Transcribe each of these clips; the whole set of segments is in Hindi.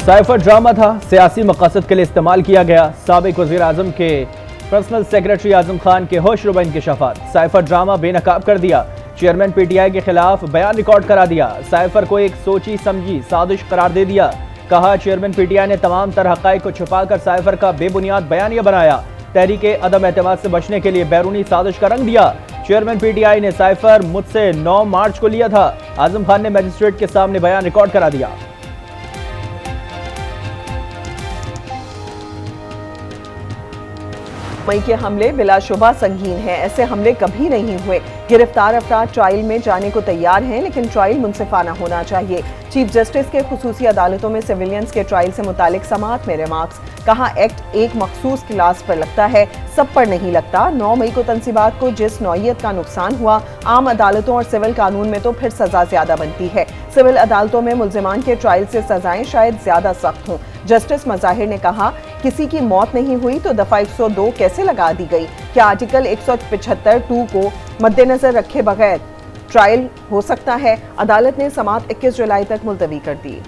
साइफर ड्रामा था, सियासी मकसद के लिए इस्तेमाल किया गया। साबिक वजीर आजम के पर्सनल सेक्रेटरी आजम खान के होश रुबा इंकशाफात। साइफर ड्रामा बेनकाब कर दिया। चेयरमैन पीटीआई के खिलाफ बयान रिकॉर्ड करा दिया। साइफर को एक सोची समझी साजिश करार दे दिया। कहा चेयरमैन पीटीआई ने तमाम तरह हक़ाइक़ को छुपाकर साइफर का बेबुनियाद बयानिया बनाया। तहरीके अदम एतमाद से बचने के लिए बैरूनी साजिश का रंग दिया। चेयरमैन पीटीआई ने साइफर मुझसे 9 मार्च को लिया था। आजम खान ने मजिस्ट्रेट के सामने बयान रिकॉर्ड करा दिया। मई के हमले बिलाशुबा संगीन हैं। ऐसे हमले कभी नहीं हुए। गिरफ्तार अफराद ट्रायल में जाने को तैयार हैं, लेकिन ट्रायल मुनसिफाना होना चाहिए। चीफ जस्टिस के खुसूसी अदालतों में सिविलियंस के ट्रायल से मुतालिक समाअत में रिमार्क्स। कहा एक्ट एक मखसूस क्लास पर लगता है, सब पर नहीं लगता। 9 मई को तंसीबात को जिस नौइयत का नुकसान हुआ, आम अदालतों और सिविल कानून में तो फिर सजा ज्यादा बनती है। सिविल अदालतों में मुल्जिमान के ट्रायल से सजाएं शायद ज्यादा सख्त हों। जस्टिस मज़ाहिर ने कहा किसी की मौत नहीं हुई तो दफा 102 कैसे लगा दी गई? क्या आर्टिकल 175(2) को मद्देनजर रखे बगैर ट्रायल हो सकता है? अदालत ने समाअत 21 जुलाई तक मुलतवी कर दी।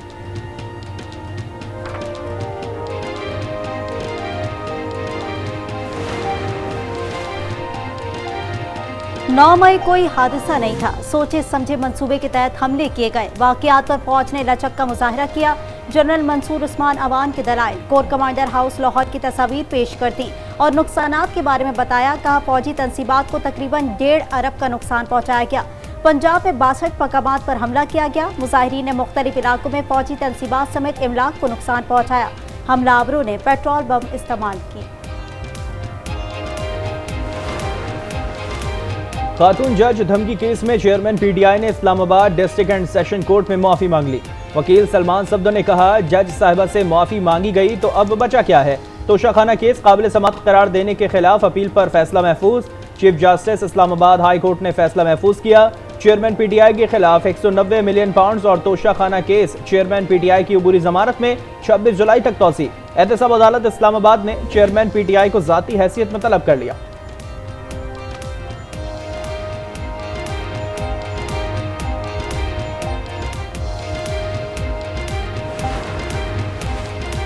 9 मई कोई हादसा नहीं था। सोचे समझे मंसूबे के तहत हमले किए गए। वाकयात पर फौज ने लचक का मुजाहरा किया। जनरल मंसूर उस्मान अवान के दलाइल कोर कमांडर हाउस लाहौर की तस्वीर पेश कर दी और नुकसानात के बारे में बताया। कहा फौजी तंसीबात को तकरीबन 1.5 अरब का नुकसान पहुंचाया गया। पंजाब में 62 मकामात पर हमला किया गया। मुजाहिरीन ने मुख्तलिफ इलाकों में फौजी तंसीबात समेत इमलाक को नुकसान पहुंचाया। हमलावरों ने पेट्रोल बम इस्तेमाल किए। खातून जज धमकी केस में चेयरमैन पीटीआई ने Islamabad district and session court में माफी मांग ली। वकील सलमान सब्दो ने कहा जज साहिबा से माफी मांगी गई तो अब बचा क्या है। तोशाखाना केस काबिल समाअत करार देने के खिलाफ अपील पर फैसला महफूज। Chief justice Islamabad high court ने फैसला महफूज किया। चेयरमैन पीटीआई के खिलाफ 190 मिलियन पाउंड और तोशाखाना केस चेयरमैन पीटीआई की अबूरी जमानत में 26 जुलाई तक तौसी। एहतसाब अदालत इस्लामाबाद ने चेयरमैन पीटीआई को जाती हैसियत में तलब कर लिया।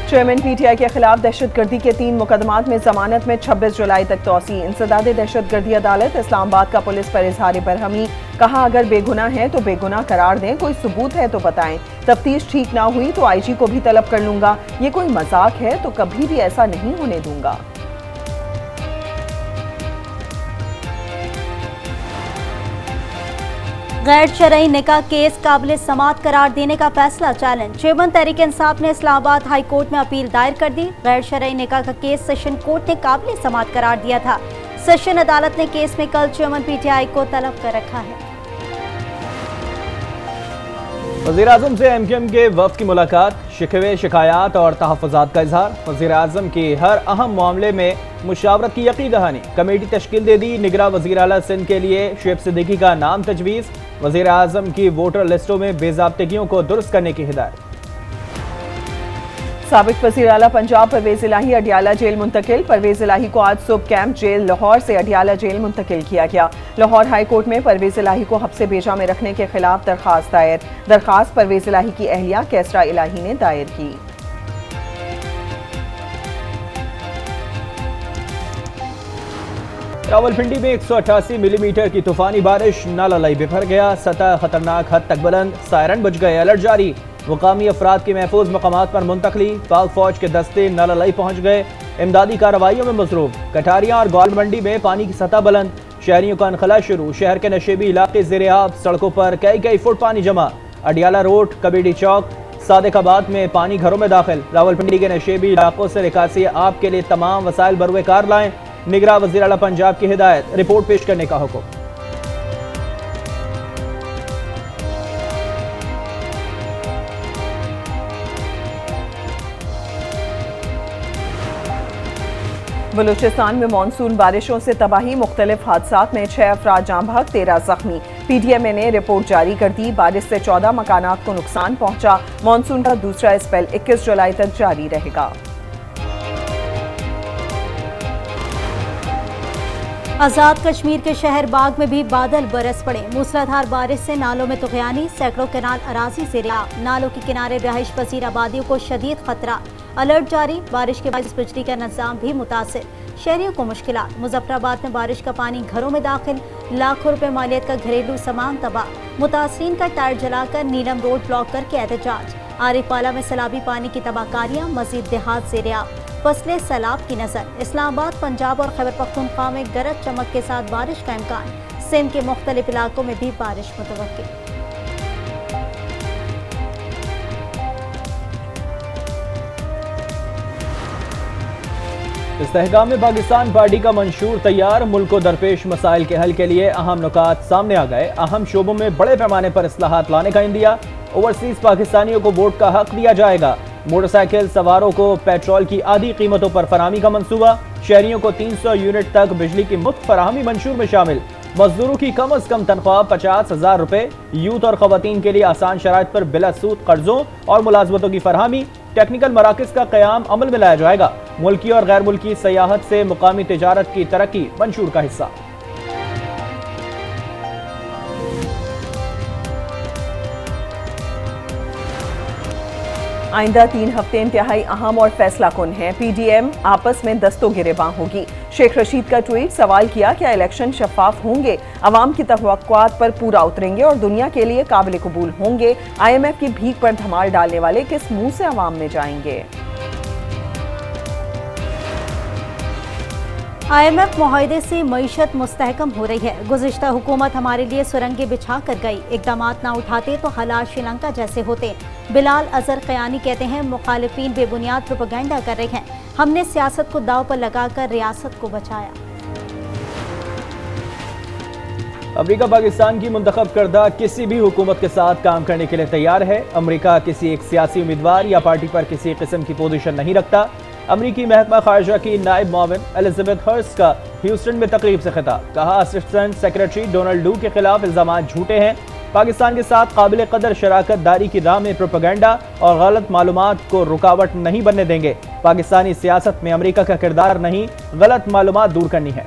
चेयरमैन पीटीआई के खिलाफ दहशतगर्दी के 3 मुकदमात में जमानत में 26 जुलाई तक तौसी। इंसदाद दहशतगर्दी अदालत इस्लामाबाद का पुलिस पर इजहार बरहमी। कहा अगर बेगुनाह है तो बेगुनाह करार दें, कोई सबूत है तो बताएं। तफ्तीश ठीक ना हुई तो आईजी को भी तलब कर लूंगा। ये कोई मजाक है तो कभी भी ऐसा नहीं होने दूंगा। गैर शरई निकाह केस काबिल समाअत करार देने का फैसला चैलेंज। चेयरमैन तहरीक इंसाफ ने इस्लामाबाद हाई कोर्ट में अपील दायर कर दी। गैर शरई निकाह का केस सेशन कोर्ट ने काबिल समाअत करार दिया था। सेशन अदालत ने केस में कल चेयरमैन पीटीआई को तलब कर रखा है। वज़ीर आज़म से एमक्यूएम के वफ़द की मुलाकात, शिकवे शिकायत और तहफ़्फ़ुज़ात का इजहार। वज़ीर आज़म की हर अहम मामले में मुशावरत की यकीन दहानी। कमेटी तश्कील दे दी। निगरां वज़ीर आला सिंध के लिए शुएब सिद्दीकी का नाम तजवीज़। वज़ीर आज़म की वोटर लिस्टों में बेज़ाब्तगियों को दुरुस्त करने की हिदायत। साबिक वज़ीर आला पंजाब परवेज़ इलाही अडियाला जेल मुंतकिल। परवेज़ इलाही को आज सुबह कैंप जेल लाहौर से अडियाला जेल मुंतकिल किया गया। लाहौर हाई कोर्ट में परवेज़ इलाही को हब्से बेजा में रखने के खिलाफ दरखास्त दायर। दरखास्त परवेज़ इलाही की अहलिया कैसरा इलाही ने दायर की। रावलपिंडी में 188 मिलीमीटर की तूफानी बारिश। नाला लाई बिफर गया। सतह खतरनाक हद तक बुलंद। सायरन बज गए। अलर्ट जारी। मुकामी अफराद की महफूज मकामात पर मुंतकली। पाक फौज के दस्ते नाला लाई पहुंच गए। इमदादी कार्रवाइयों में मसरूफ। कटारियां और गोल मंडी में पानी की सतह बुलंद। शहरियों का अनखला शुरू। शहर के नशेबी इलाके ज़ेर-ए-आब। सड़कों पर कई फुट पानी जमा। अडियाला रोड, कबीडी चौक, सादिकाबाद में पानी घरों में दाखिल। रावलपिंडी के नशेबी इलाकों से निकासी आब के लिए तमाम वसाइल बरुए कार लाएं। निगरां वज़ीर आला पंजाब की हिदायत। रिपोर्ट पेश करने का हुक्म। बलूचिस्तान में मानसून बारिशों से तबाही। मुख्तलिफ हादसात में 6 अफराद जाँ बहक, 13 जख्मी। पीडीएमए ने रिपोर्ट जारी कर दी। बारिश से 14 मकानात को नुकसान पहुंचा। मानसून का दूसरा स्पेल 21 जुलाई तक जारी रहेगा। आजाद कश्मीर के शहर बाग में भी बादल बरस पड़े। मूसलाधार बारिश से नालों में तुगयानी, सैकड़ों कैनाल अराजी से रिहा। नालों के किनारे रिहाइश पसीर आबादियों को शदीद खतरा, अलर्ट जारी। बारिश के बाद बिजली का निजाम भी मुतासिर, शहरियों को मुश्किलात। मुजफ्फराबाद में बारिश का पानी घरों में दाखिल, लाखों रुपए मालियत का घरेलू सामान तबाह। मुतासरीन का टायर जलाकर नीलम रोड ब्लॉक करके एहतजाज। आरिफपाला में सैलाबी पानी की तबाहकारियां, मजीद देहात से रिहा। फसलें सैलाब की नजर। इस्लामाबाद, पंजाब और खैबर पख्तूनख्वा में गरज चमक के साथ बारिश का इम्कान। सिंध के मुख्तलिफ इलाकों में भी बारिश मुतवक्किल। इस्तेहकाम में पाकिस्तान पार्टी का मंशूर तैयार। मुल्क को दरपेश मसाइल के हल के लिए अहम नुकात सामने आ गए। अहम शोबों में बड़े पैमाने पर इस्लाहात लाने का इंदिया। ओवरसीज पाकिस्तानियों को वोट का हक दिया जाएगा। मोटरसाइकिल सवारों को पेट्रोल की आधी कीमतों पर फराहमी का मंसूबा। शहरियों को 300 यूनिट तक बिजली की मुफ्त फराहमी मंशूर में शामिल। मजदूरों की कम अज कम तनख्वाह 50,000 रुपए। यूथ और खवातीन के लिए आसान शराइत पर बिला सूद कर्जों और मुलाजमतों की फराहमी। टेक्निकल मराकज का क़याम अमल में लाया जाएगा। मुल्की और गैर मुल्की सयाहत से मुकामी तिजारत की तरक्की मंशूर का हिस्सा। आइंदा 3 हफ्ते इंतहाई अहम और फैसला कुन है। PDM आपस में दस्तों गिरेबां होगी। शेख रशीद का ट्वीट, सवाल किया क्या इलेक्शन शफाफ होंगे, अवाम की तवक्कुआत पर पूरा उतरेंगे और दुनिया के लिए काबिल कबूल होंगे। IMF की भीख पर धमाल डालने वाले किस मुंह से अवाम में जाएंगे। IMF मुआहदे से मईशत मुस्तहकम हो रही है। गुज़िश्ता हुकूमत हमारे लिए सुरंगें बिछा कर गई, इक़दामात ना उठाते तो हालात श्रीलंका जैसे होते। बिलाल अजहर क़यानी कहते हैं मुखालिफिन बेबुनियाद प्रोपेगेंडा कर रहे हैं, हमने सियासत को दाव पर लगाकर रियासत को बचाया। अमरीका पाकिस्तान की मुंतखब करदा किसी भी हुकूमत के साथ काम करने के लिए तैयार है। अमरीका किसी एक सियासी उम्मीदवार या पार्टी पर किसी किस्म की पोजीशन नहीं रखता। अमरीकी महकमा खारजा की नायब मुआविन एलिजाबेथ हर्स्ट का ह्यूस्टन में तकरीब से खिताब। कहा असिस्टेंट सेक्रेटरी डोनाल्ड डू के खिलाफ इल्जामात झूठे हैं। पाकिस्तान के साथ काबिल कदर शराकत दारी की राह में प्रोपेगेंडा और गलत मालूमात को रुकावट नहीं बनने देंगे। पाकिस्तानी सियासत में अमरीका का किरदार नहीं, गलत मालूमात दूर करनी है।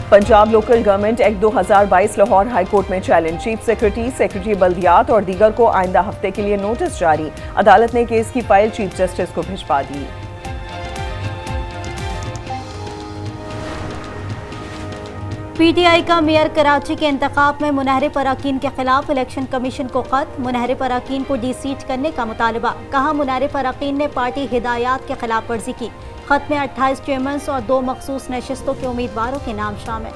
Punjab local government act 2022 Lahore high court में चैलेंज। चीफ सेक्रेटरी, सेक्रेटरी बल्दियात और दीगर को आइंदा हफ्ते के लिए नोटिस जारी। अदालत ने केस की फाइल चीफ जस्टिस को भिजवा दी। PTI का मेयर कराची के इंतखाब में मुनहरे पराकीन के खिलाफ इलेक्शन कमीशन को खत। मुनहरे पराकीन को डिसीट करने का मुतालबा। कहा मुनहरे पराकीन ने पार्टी हिदायत के खिलाफ वर्जी की। खत में 28 चेयरमैन्स और 2 मखसूस नशिस्तों के उम्मीदवारों के नाम शामिल।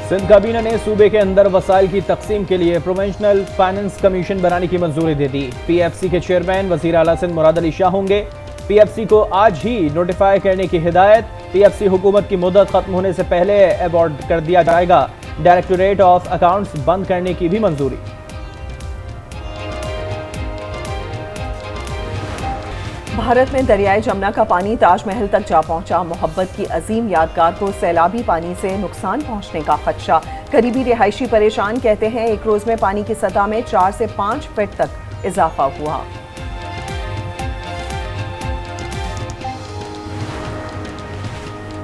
सिंध काबीना ने सूबे के अंदर वसाइल की तकसीम के लिए प्रोविंशनल फाइनेंस कमीशन बनाने की मंजूरी दे दी। PFC के चेयरमैन वजीर आला सिंध मुराद अली शाह होंगे। PFC को आज ही नोटिफाई करने की हिदायत। PFC हुकूमत की मुद्दत खत्म होने से पहले अबॉर्ड कर दिया जाएगा। डायरेक्टोरेट ऑफ अकाउंट्स बंद करने की भी मंजूरी। भारत में दरियाए जमुना का पानी ताजमहल तक जा पहुंचा। मोहब्बत की अजीम यादगार को सैलाबी पानी से नुकसान पहुंचने का खदशा। करीबी रिहायशी परेशान, कहते हैं एक रोज में पानी की सतह में 4 से 5 फीट तक इजाफा हुआ।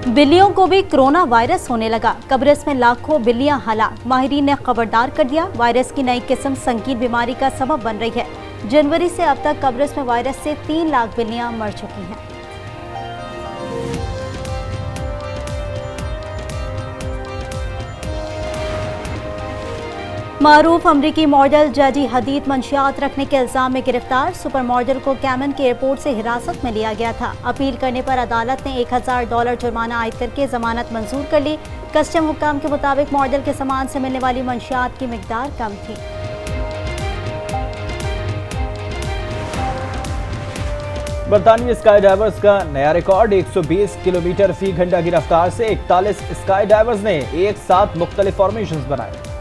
बिल्लियों को भी कोरोना वायरस होने लगा। कब्रिस में लाखों बिल्लियां हलाक। माहिरीन ने खबरदार कर दिया, वायरस की नई किस्म संगीन बीमारी का सबब बन रही है। जनवरी से अब तक कब्रिस में वायरस से 3 लाख बिल्लियां मर चुकी हैं। मारूफ अमरीकी मॉडल जजी हदीद मंशियात रखने के इल्जाम में गिरफ्तार। सुपर मॉडल को कैमन के एयरपोर्ट से हिरासत में लिया गया था। अपील करने पर अदालत ने $1000 जुर्माना आयद करके जमानत मंजूर कर ली। कस्टम हुक्काम के मुताबिक मॉडल के सामान से मिलने वाली मंशियात की मिकदार कम थी। बरतानवी स्काई डाइवर्स का नया रिकॉर्ड। 120 किलोमीटर फी घंटा की रफ्तार से 41 स्काई डाइवर्स ने एक साथ मुख्तलिफ फॉर्मेशंस बनाए।